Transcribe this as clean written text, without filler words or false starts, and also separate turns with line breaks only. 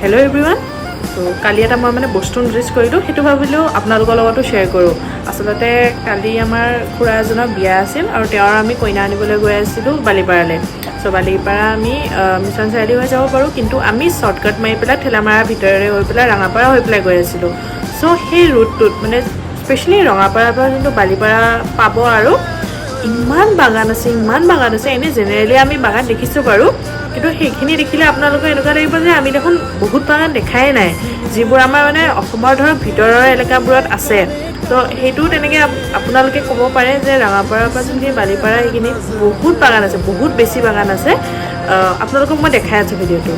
Hello' everyone. তো কালি এটা মই মানে বস্তু নটিচ কৰিলোঁ, সেইটো ভাবিলোঁ আপোনালোকৰ লগতো শ্বেয়াৰ কৰোঁ। আচলতে কালি আমাৰ খুৰা এজনৰ বিয়া আছিল আৰু তেওঁৰ আমি কইনা আনিবলৈ গৈ আছিলোঁ বালিপাৰালৈ। চ' বালিপাৰা আমি মিছন চাৰিআলি হৈ যাব পাৰোঁ, কিন্তু আমি শ্বৰ্টকাট মাৰি পেলাই ঠেলামাৰা ভিতৰেৰে হৈ পেলাই ৰঙাপাৰা হৈ পেলাই গৈ আছিলোঁ। চ' সেই ৰুটটোত মানে স্পেচিয়েলি ৰঙাপাৰাৰ পৰা যোনটো বালিপাৰা পাব আৰু ইমান বাগান আছে, এনেই জেনেৰেলি আমি বাগান দেখিছোঁ বাৰু, কিন্তু সেইখিনি দেখিলে আপোনালোকৰ এনেকুৱা লাগিব যে আমি দেখোন বহুত বাগান দেখাই নাই, যিবোৰ আমাৰ মানে অসমৰ ধৰক ভিতৰৰ এলেকাবোৰত আছে। তো সেইটো তেনেকৈ আপোনালোকে ক'ব পাৰে যে ৰঙাপাৰাৰ পৰা যোনখিনি বালিপাৰা সেইখিনি বহুত বাগান আছে, বহুত বেছি বাগান আছে। আপোনালোকক মই দেখাই আছোঁ ভিডিঅ'টো।